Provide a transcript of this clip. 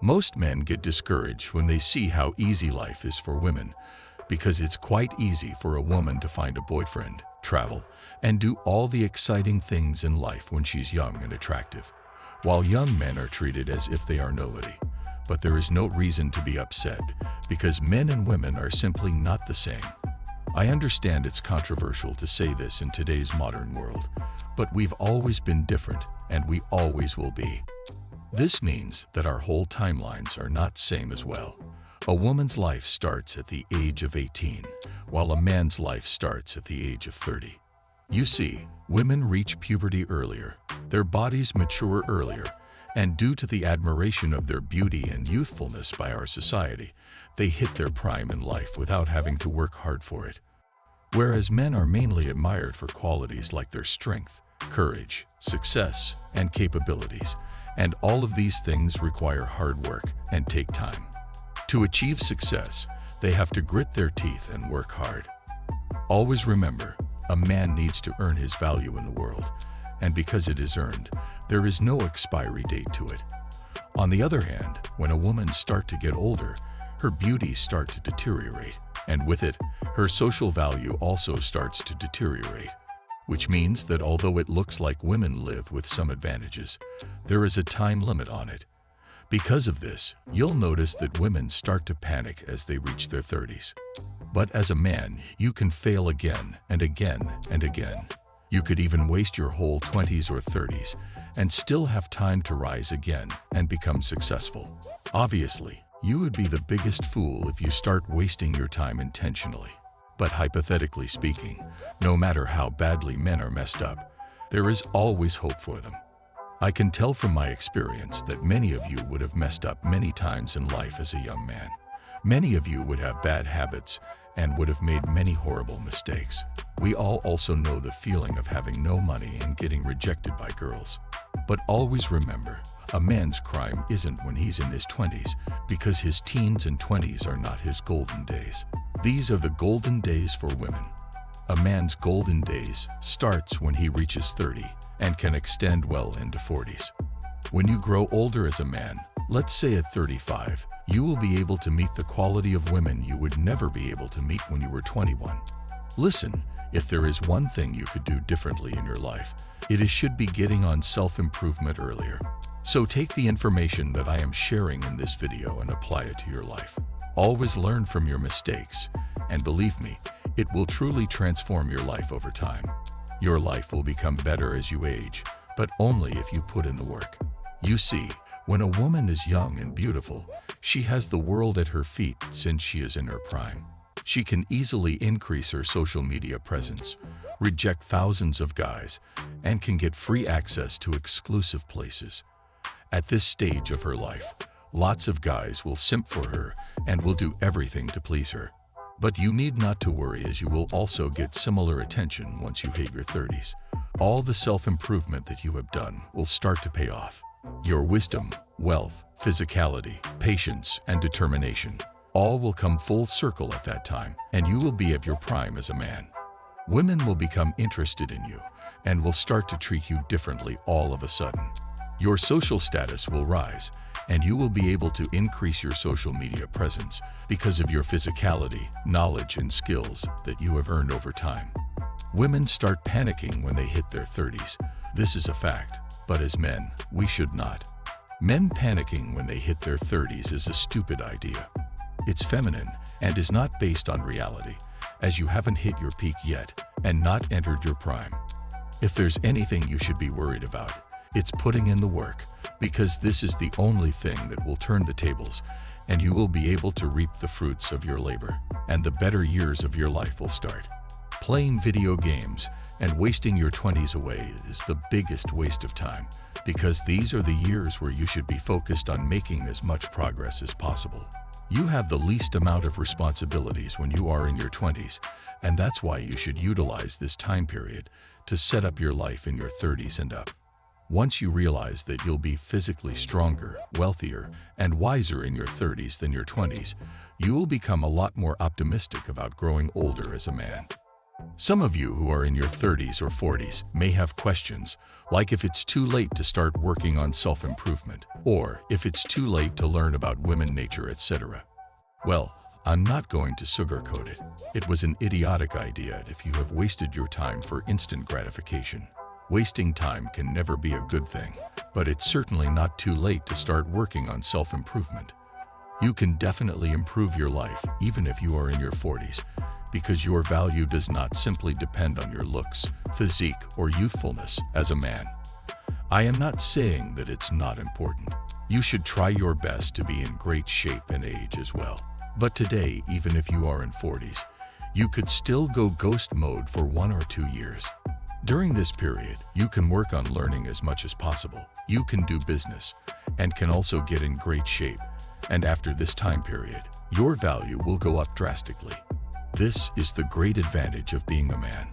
Most men get discouraged when they see how easy life is for women, because it's quite easy for a woman to find a boyfriend, travel, and do all the exciting things in life when she's young and attractive, while young men are treated as if they are nobody. But there is no reason to be upset, because men and women are simply not the same. I understand it's controversial to say this in today's modern world, but we've always been different, and we always will be. This means that our whole timelines are not same as well. A woman's life starts at the age of 18, while a man's life starts at the age of 30. You see, women reach puberty earlier, their bodies mature earlier, and due to the admiration of their beauty and youthfulness by our society, they hit their prime in life without having to work hard for it. Whereas men are mainly admired for qualities like their strength, courage, success, and capabilities, and all of these things require hard work and take time. To achieve success, they have to grit their teeth and work hard. Always remember, a man needs to earn his value in the world, and because it is earned, there is no expiry date to it. On the other hand, when a woman starts to get older, her beauty starts to deteriorate, and with it, her social value also starts to deteriorate. Which means that although it looks like women live with some advantages, there is a time limit on it. Because of this, you'll notice that women start to panic as they reach their 30s. But as a man, you can fail again and again and again. You could even waste your whole 20s or 30s and still have time to rise again and become successful. Obviously, you would be the biggest fool if you start wasting your time intentionally. But hypothetically speaking, no matter how badly men are messed up, there is always hope for them. I can tell from my experience that many of you would have messed up many times in life as a young man. Many of you would have bad habits and would have made many horrible mistakes. We all also know the feeling of having no money and getting rejected by girls. But always remember, a man's crime isn't when he's in his 20s, because his teens and 20s are not his golden days. These are the golden days for women. A man's golden days starts when he reaches 30 and can extend well into 40s. When you grow older as a man, let's say at 35, you will be able to meet the quality of women you would never be able to meet when you were 21. Listen, if there is one thing you could do differently in your life, it should be getting on self-improvement earlier. So take the information that I am sharing in this video and apply it to your life. Always learn from your mistakes, and believe me, it will truly transform your life over time. Your life will become better as you age, but only if you put in the work. You see, when a woman is young and beautiful, she has the world at her feet since she is in her prime. She can easily increase her social media presence, reject thousands of guys, and can get free access to exclusive places. At this stage of her life, lots of guys will simp for her and will do everything to please her. But you need not to worry, as you will also get similar attention once you hit your 30s. All the self-improvement that you have done will start to pay off. Your wisdom, wealth, physicality, patience, and determination all will come full circle at that time, and you will be at your prime as a man. Women will become interested in you and will start to treat you differently all of a sudden. Your social status will rise, and you will be able to increase your social media presence because of your physicality, knowledge, and skills that you have earned over time. Women start panicking when they hit their 30s. This is a fact, but as men, we should not. Men panicking when they hit their 30s is a stupid idea. It's feminine and is not based on reality, as you haven't hit your peak yet and not entered your prime. If there's anything you should be worried about, it's putting in the work, because this is the only thing that will turn the tables, and you will be able to reap the fruits of your labor, and the better years of your life will start. Playing video games and wasting your 20s away is the biggest waste of time, because these are the years where you should be focused on making as much progress as possible. You have the least amount of responsibilities when you are in your 20s, and that's why you should utilize this time period to set up your life in your 30s and up. Once you realize that you'll be physically stronger, wealthier, and wiser in your 30s than your 20s, you will become a lot more optimistic about growing older as a man. Some of you who are in your 30s or 40s may have questions, like if it's too late to start working on self-improvement, or if it's too late to learn about women nature, etc. Well, I'm not going to sugarcoat it. It was an idiotic idea if you have wasted your time for instant gratification. Wasting time can never be a good thing, but it's certainly not too late to start working on self-improvement. You can definitely improve your life even if you are in your 40s, because your value does not simply depend on your looks, physique, or youthfulness as a man. I am not saying that it's not important. You should try your best to be in great shape and age as well. But today, even if you are in 40s, you could still go ghost mode for 1 or 2 years. During this period, you can work on learning as much as possible. You can do business and can also get in great shape. And after this time period, your value will go up drastically. This is the great advantage of being a man.